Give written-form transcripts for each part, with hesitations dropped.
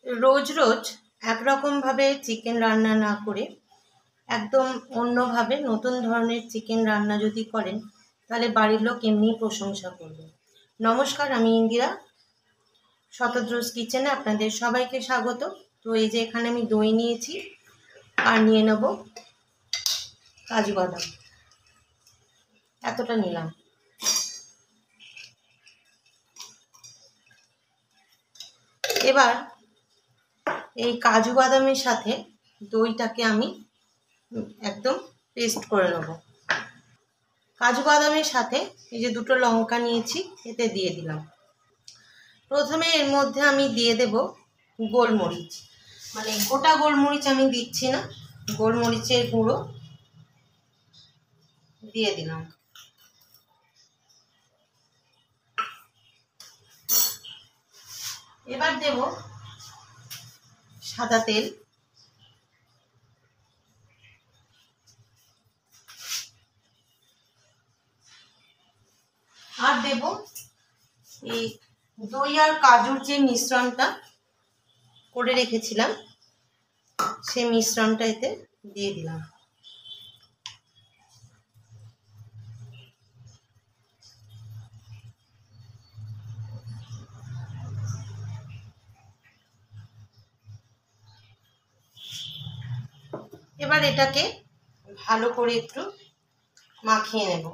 रोज रोज एक रकम भावे चिकेन रान्ना ना करे एकदम अन्यभावे नतून धरनेर चिकेन रान्ना यदि करें ताहले बाड़ीर लोक एमनिई प्रशंसा करबे। नमस्कार, आमी इंदिरा शतद्रोज किचेने आपनादेर सबाइके स्वागत। तो এই যে এখানে আমি দই নিয়েছি আর নিয়ে নেব কাজু বাদাম, এতটা নিলাম। এবার এই কাজু বাদামের সাথে দইটাকে আমি একদম পেস্ট করে নেব। কাজু বাদামের সাথে এই যে দুটো লঙ্কা নিয়েছি এতে দিয়ে দিলাম। প্রথমে এর মধ্যে আমি দিয়ে দেব গোলমরিচ, মানে গোটা গোলমরিচ আমি দিচ্ছি না, গোলমরিচের গুঁড়ো দিয়ে দিলাম। এবার দেব সাদা তেল, আর দেব এই দই আর কাজুর যে মিশ্রণটা করে রেখেছিলাম সেই মিশ্রণটা এতে দিয়ে দিলাম। এবার এটাকে ভালো করে একটু মাখিয়ে নেব।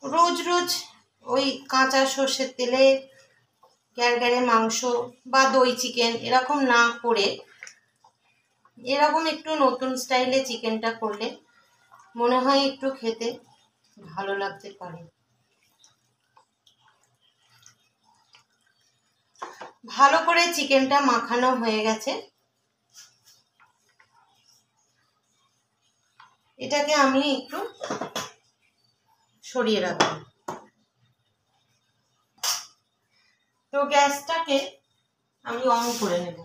रोज रोज ওই কাঁচা সর্ষের তেলে গ্যারগ্যারে মাংস বা দই চিকেন এরকম না করে এরকম একটু নতুন স্টাইলে চিকেনটা করলে মনে হয় একটু খেতে ভালো লাগতে পারে। ভালো করে চিকেনটা মাখানো হয়ে গেছে, এটাকে আমি একটু সরিয়ে রাখবো। তো গ্যাসটাকে আমি অন করে নেব।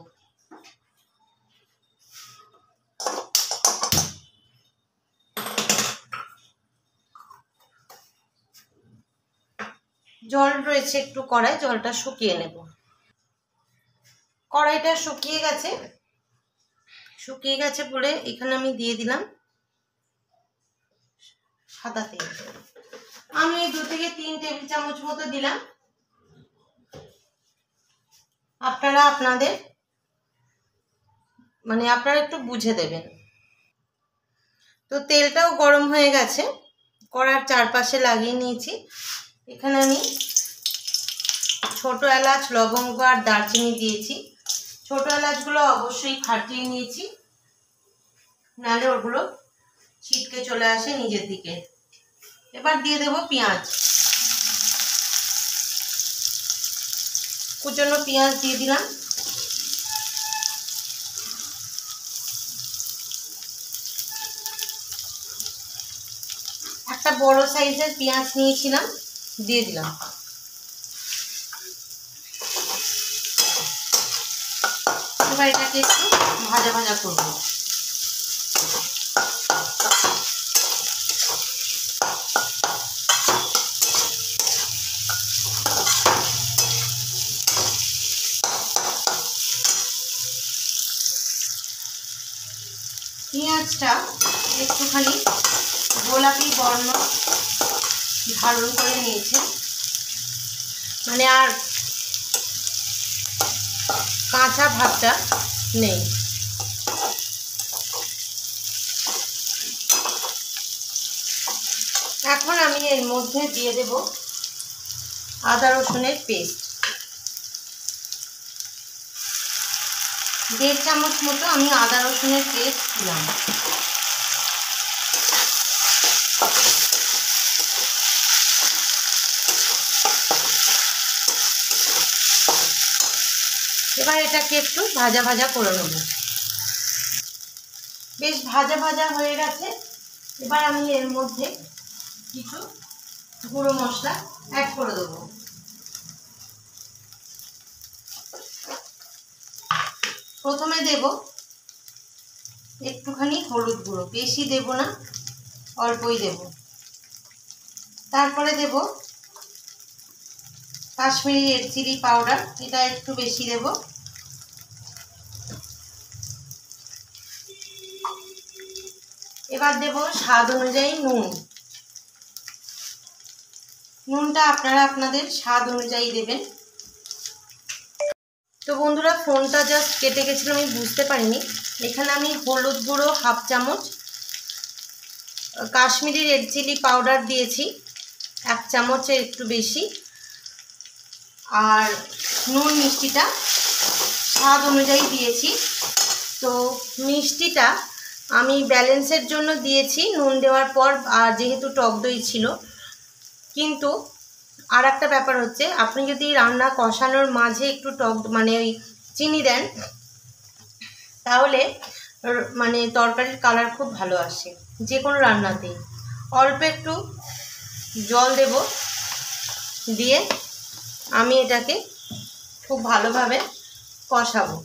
জল রয়েছে একটু কড়াই, জলটা শুকিয়ে নেব। কড়াইটা শুকিয়ে গেছে বলে এখানে আমি দিয়ে দিলাম সাদা তেল। আমি 2 থেকে 3 টেবিল চামচ মতো দিলাম। আপনারা আপনাদের আপনারা একটু বুঝে দেবেন। তো তেলটাও গরম হয়ে গেছে, কড়ার চারপাশে লাগিয়ে নিয়েছি। এখানে আমি ছোট এলাচ, লবঙ্গ আর দারচিনি দিয়েছি। ছোট এলাচগুলো অবশ্যই ফাটিয়ে নিয়েছি, নাহলে ওগুলো ছিটকে চলে আসে নিচের দিকে। এবার দিয়ে দেব পেঁয়াজ, কুচনো পেঁয়াজ দিয়ে দিলাম। একটা বড় সাইজের পেঁয়াজ নিয়েছিলাম, দিয়ে দিলাম। এবার এটাকে একটু ভাজা ভাজা করব। পেঁয়াজটা একটুখানি গোলাপি বর্ণ ধারণ করে নিয়েছে, আর কাঁচা ভাবটা নেই। এখন আমি এর মধ্যে দিয়ে দেব আদা রসুনের পেস্ট। 1.5 চামচ মতো আমি আদা রসুনের পেস্ট দিলাম। এবার এটাকে একটু ভাজা ভাজা করে নেব। বেশ ভাজা ভাজা হয়ে গেছে। এবার আমি এর মধ্যে কিছু গুঁড়ো মশলা অ্যাড করে দেব। প্রথমে দেব একটুখানি হলুদ গুঁড়ো, বেশি দেব না, অল্পই দেব। তারপরে দেব কাশ্মীরি রেড চিলি পাউডার, এটা একটু বেশি দেব। এবার দেব স্বাদ অনুযায়ী নুন। নুনটা আপনারা আপনাদের স্বাদ অনুযায়ী দেবেন। তো বন্ধুরা, ফোনটা জাস্ট কেটে গেছিল, আমি বুঝতে পারিনি। এখানে আমি হলুদ গুঁড়ো 1/2 চামচ, কাশ্মীরি রেড চিলি পাউডার দিয়েছি 1 চামচের একটু বেশি, আর নুন মিষ্টিটা স্বাদ অনুযায়ী দিয়েছি। তো মিষ্টিটা আমি ব্যালেন্সের জন্য দিয়েছি নুন দেওয়ার পর, আর যেহেতু টক দই ছিল। কিন্তু আর একটা ব্যাপার হচ্ছে, আপনি যদি রান্না কষানোর মাঝে একটু টক মানে ওই চিনি দেন, তাহলে মানে তরকারির কালার খুব ভালো আসে যে কোনো রান্নাতেই। অল্প একটু জল দেব, দিয়ে আমি এটাকে খুব ভালোভাবে কষাবো।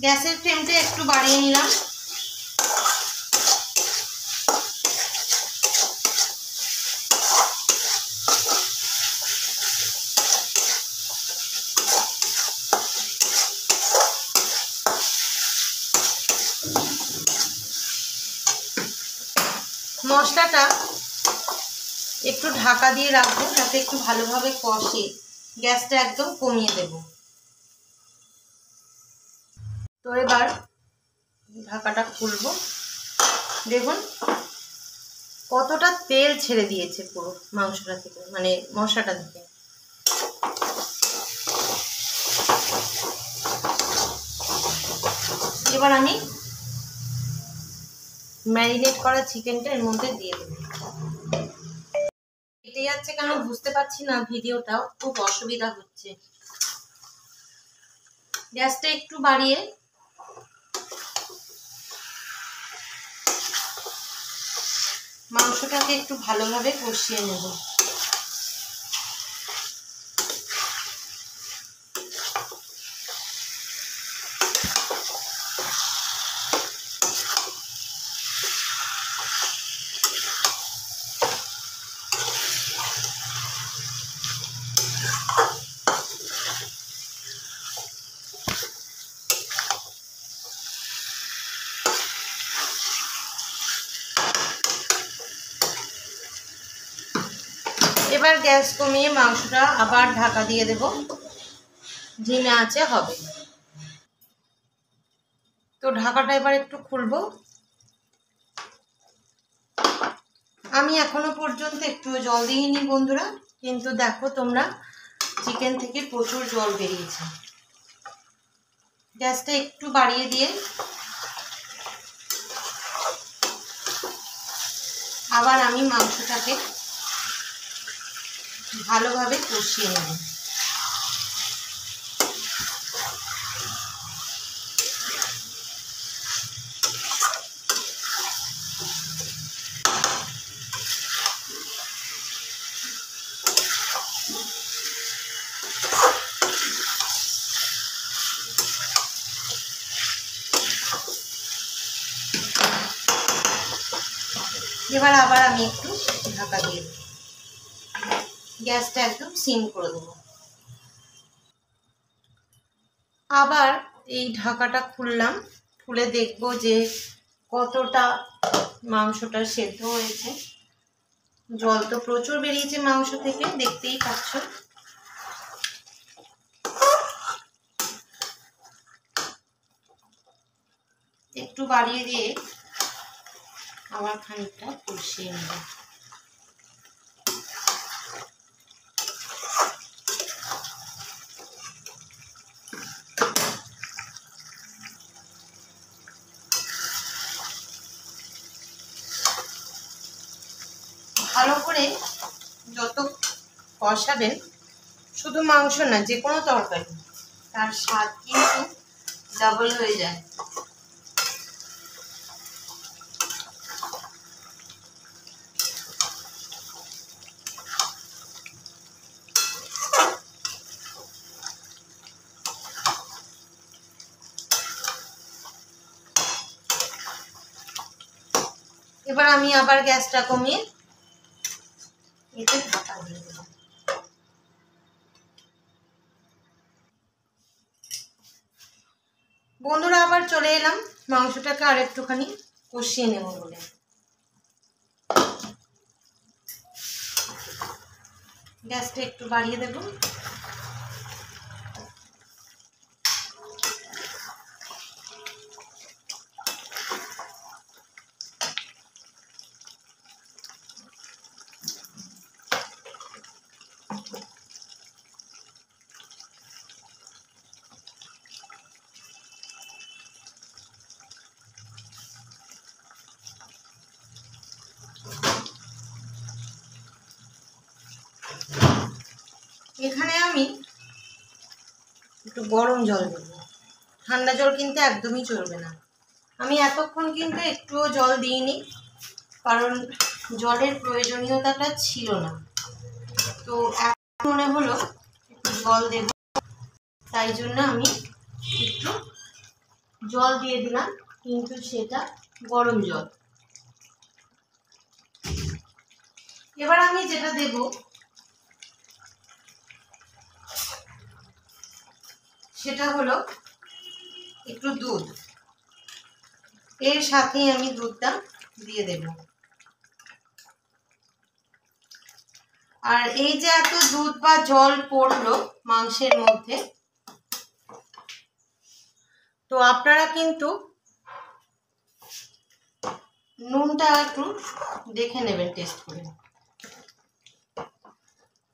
গ্যাসের ফ্লেমটা একটু বাড়িয়ে নিলাম। মশলাটা একটু ঢাকা দিয়ে রাখবো যাতে একটু ভালোভাবে কষে। গ্যাসটা একদম কমিয়ে দেব। তো এবার ঢাকাটা খুলবো। দেখুন কতটা তেল ছেড়ে দিয়েছে পুরো মাংসটা থেকে, মানে মশলাটা থেকে। এবার আমি ম্যারিনেট করা চিকেনটা এর মধ্যে দিয়ে দেব। কেটে যাচ্ছে কেন বুঝতে পারছি না, ভিডিওটাও খুব অসুবিধা হচ্ছে। গ্যাসটা একটু বাড়িয়ে মাংসটাকে একটু ভালোভাবে কষিয়ে নেব। এবার গ্যাস কমিয়ে মাংসটা আবার ঢাকা দিয়ে দেব, ধিমে আঁচে হবে। তো ঢাকাটা এবার একটু খুলবো। আমি এখনো পর্যন্ত একটু জল দিইনি বন্ধুরা, কিন্তু দেখো তোমরা চিকেন থেকে প্রচুর জল বেরিয়েছে। গ্যাসটা একটু বাড়িয়ে দিয়ে আবার আমি মাংসটাকে ভালোভাবে কষিয়ে নেব। এবার আবার আমি একটু ঢাকা দিয়ে দেব, গ্যাসটা একদম সিম করে দেবো। আবার এই ঢাকাটা খুললাম, খুলে দেখব যে কতটা মাংসটা সেদ্ধ হয়েছে। জল তো প্রচুর বেরিয়েছে মাংস থেকে, দেখতেই পাচ্ছ। একটু বাড়িয়ে দিয়ে আবার খানিকটা কষিয়ে নেব। ভালো করে যত কষাবেন, শুধু মাংস না যে কোনো তরকারি, তার স্বাদ কিন্তু ডাবল হয়ে যায়। এবার আমি আবার গ্যাসটা কমিয়ে এতে ঢাকা দিয়ে দেব। বন্ধুরা আবার চলে এলাম মাংসটাকে আর একটুখানি কষিয়ে নেব বলে। গ্যাসটা একটু বাড়িয়ে দেব। এখানে আমি একটু গরম জল দেব, ঠান্ডা জল কিন্তু একদমই চলবে না। আমি এতক্ষণ কিন্তু একটুও জল দিইনি, কারণ জলের প্রয়োজনীয়তাটা ছিল না। তো এখন মনে হলো একটু জল দেব, তাই জন্য আমি একটু জল দিয়ে দিলাম, কিন্তু সেটা গরম জল। এবার আমি যেটা দেব সেটা হলো একটু দুধ। এর সাথেই আমি দুধটা দিয়ে দেব। আর এই যে এত দুধ বা জল পড়লো মাংসের মধ্যে, তো আপনারা কিন্তু নুনটা একটু দেখে নেবেন টেস্ট করে।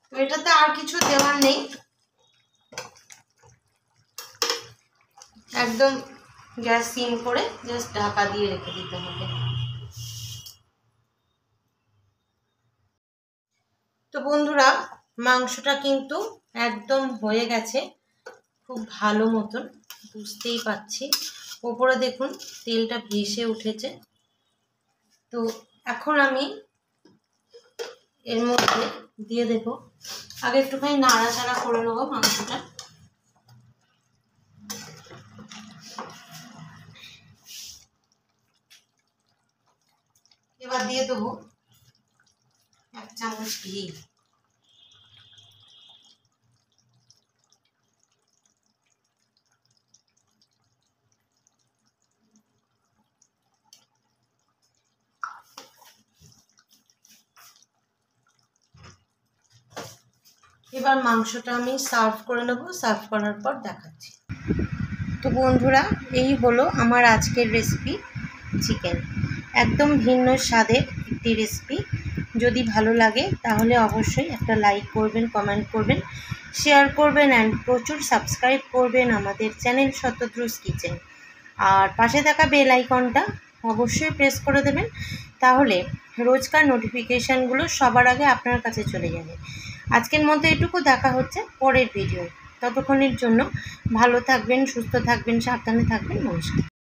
তো এটাতে আর কিছু দেওয়ার নেই, একদম গ্যাস সিম করে জাস্ট ঢাকা দিয়ে রেখে দিতে হবে। তো বন্ধুরা মাংসটা কিন্তু একদম হয়ে গেছে, খুব ভালো মতন বুঝতেই পাচ্ছি। ওপরে দেখুন তেলটা ভেসে উঠেছে। তো এখন আমি এর মধ্যে দিয়ে দেব, আগে একটুখানি নাড়াচাড়া করে নেবো মাংসটা। এবার দিয়ে দেবো 1 চামচ ঘি। এবার মাংসটা আমি সার্ভ করে নেব, সার্ভ করার পর দেখাচ্ছি। তো বন্ধুরা এই হলো আমার আজকের রেসিপি চিকেন, একদম ভিন্ন স্বাদের একটি রেসিপি। যদি ভালো লাগে তাহলে অবশ্যই একটা লাইক করবেন, কমেন্ট করবেন, শেয়ার করবেন অ্যান্ড প্রচুর সাবস্ক্রাইব করবেন আমাদের চ্যানেল শতদ্রুস কিচেন। আর পাশে থাকা বেল আইকনটা অবশ্যই প্রেস করে দেবেন, তাহলে রোজকার নোটিফিকেশানগুলো সবার আগে আপনার কাছে চলে যাবে। আজকের মতো এটুকু, দেখা হচ্ছে পরের ভিডিও। ততক্ষণের জন্য ভালো থাকবেন, সুস্থ থাকবেন, সাবধানে থাকবেন। নমস্কার।